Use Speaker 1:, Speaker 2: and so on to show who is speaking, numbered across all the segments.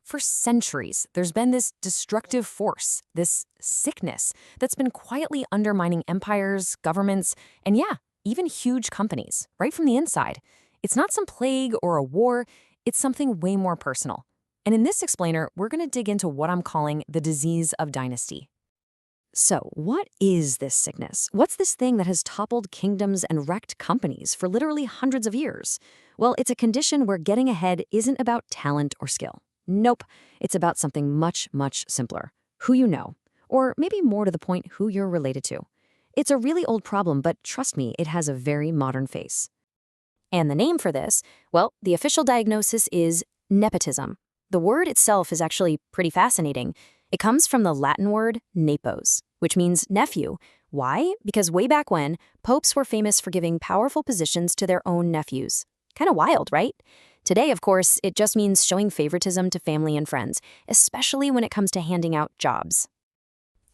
Speaker 1: For centuries, there's been this destructive force, this sickness that's been quietly undermining empires, governments, and yeah, even huge companies, right from the inside. It's not some plague or a war, it's something way more personal. And in this explainer, we're going to dig into what I'm calling the disease of dynasty. So, what is this sickness? What's this thing that has toppled kingdoms and wrecked companies for literally hundreds of years? Well, it's a condition where getting ahead isn't about talent or skill. Nope, it's about something much, much simpler. Who you know, or maybe more to the point, who you're related to. It's a really old problem, but trust me, it has a very modern face. And the name for this, well, the official diagnosis is nepotism. The word itself is actually pretty fascinating. It comes from the Latin word nepos, which means nephew. Why? Because way back when, popes were famous for giving powerful positions to their own nephews. Kind of wild, right? Today, of course, it just means showing favoritism to family and friends, especially when it comes to handing out jobs.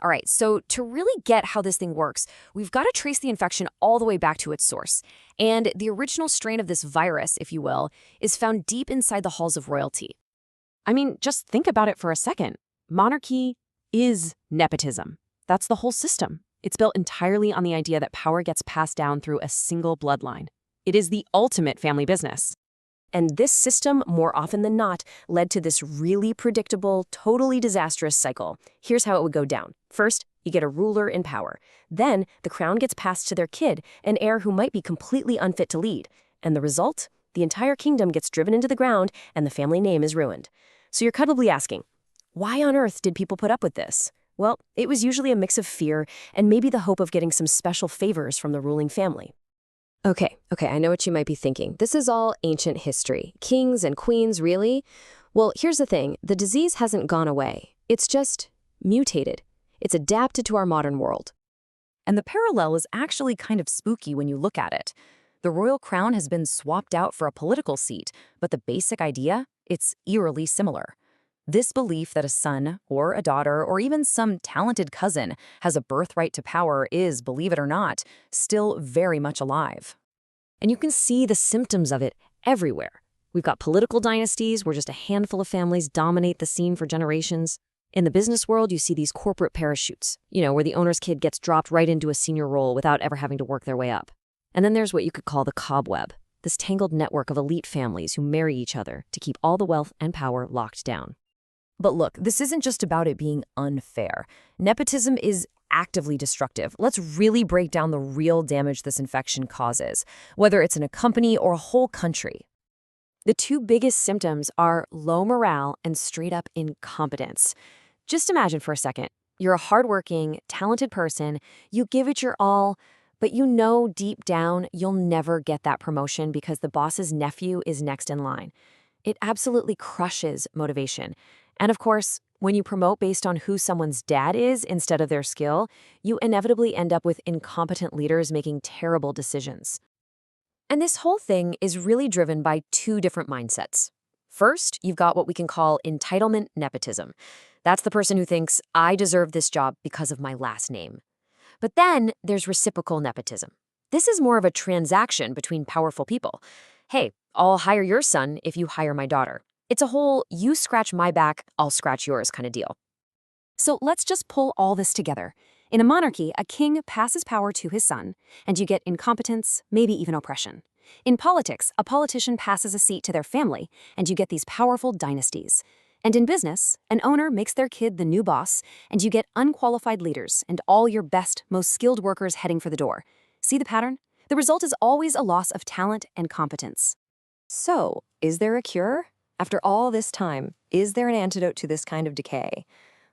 Speaker 1: All right, so to really get how this thing works, we've got to trace the infection all the way back to its source. And the original strain of this virus, if you will, is found deep inside the halls of royalty. I mean, just think about it for a second. Monarchy is nepotism. That's the whole system. It's built entirely on the idea that power gets passed down through a single bloodline. It is the ultimate family business. And this system, more often than not, led to this really predictable, totally disastrous cycle. Here's how it would go down. First, you get a ruler in power. Then, the crown gets passed to their kid, an heir who might be completely unfit to lead. And the result? The entire kingdom gets driven into the ground, and the family name is ruined. So you're probably asking, why on earth did people put up with this? Well, it was usually a mix of fear and maybe the hope of getting some special favors from the ruling family. Okay, I know what you might be thinking. This is all ancient history. Kings and queens, really? Well, here's the thing. The disease hasn't gone away. It's just mutated. It's adapted to our modern world. And the parallel is actually kind of spooky when you look at it. The royal crown has been swapped out for a political seat, but the basic idea, it's eerily similar. This belief that a son or a daughter or even some talented cousin has a birthright to power is, believe it or not, still very much alive. And you can see the symptoms of it everywhere. We've got political dynasties where just a handful of families dominate the scene for generations. In the business world, you see these corporate parachutes, where the owner's kid gets dropped right into a senior role without ever having to work their way up. And then there's what you could call the cobweb, this tangled network of elite families who marry each other to keep all the wealth and power locked down. But look, this isn't just about it being unfair. Nepotism is actively destructive. Let's really break down the real damage this infection causes, whether it's in a company or a whole country. The two biggest symptoms are low morale and straight-up incompetence. Just imagine for a second, you're a hardworking, talented person, you give it your all, but you know deep down you'll never get that promotion because the boss's nephew is next in line. It absolutely crushes motivation. And of course, when you promote based on who someone's dad is instead of their skill, you inevitably end up with incompetent leaders making terrible decisions. And this whole thing is really driven by two different mindsets. First, you've got what we can call entitlement nepotism. That's the person who thinks, I deserve this job because of my last name. But then there's reciprocal nepotism. This is more of a transaction between powerful people. Hey, I'll hire your son if you hire my daughter. It's a whole you scratch my back, I'll scratch yours kind of deal. So let's just pull all this together. In a monarchy, a king passes power to his son, and you get incompetence, maybe even oppression. In politics, a politician passes a seat to their family, and you get these powerful dynasties. And in business, an owner makes their kid the new boss, and you get unqualified leaders and all your best, most skilled workers heading for the door. See the pattern? The result is always a loss of talent and competence. So, is there a cure? After all this time, is there an antidote to this kind of decay?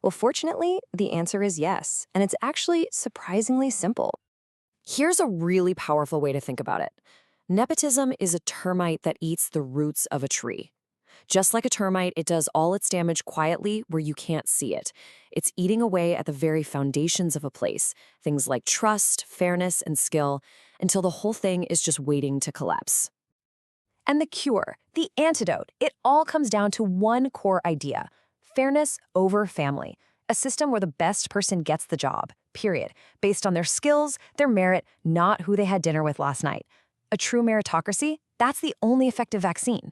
Speaker 1: Well, fortunately, the answer is yes, and it's actually surprisingly simple. Here's a really powerful way to think about it. Nepotism is a termite that eats the roots of a tree. Just like a termite, it does all its damage quietly where you can't see it. It's eating away at the very foundations of a place, things like trust, fairness, and skill, until the whole thing is just waiting to collapse. And the cure, the antidote, it all comes down to one core idea: fairness over family. A system where the best person gets the job, period, based on their skills, their merit, not who they had dinner with last night. A true meritocracy, that's the only effective vaccine.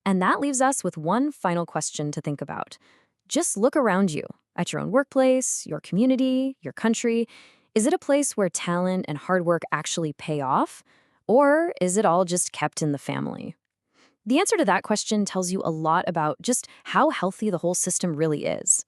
Speaker 1: And that leaves us with one final question to think about. Just look around you, at your own workplace, your community, your country. Is it a place where talent and hard work actually pay off? Or is it all just kept in the family? The answer to that question tells you a lot about just how healthy the whole system really is.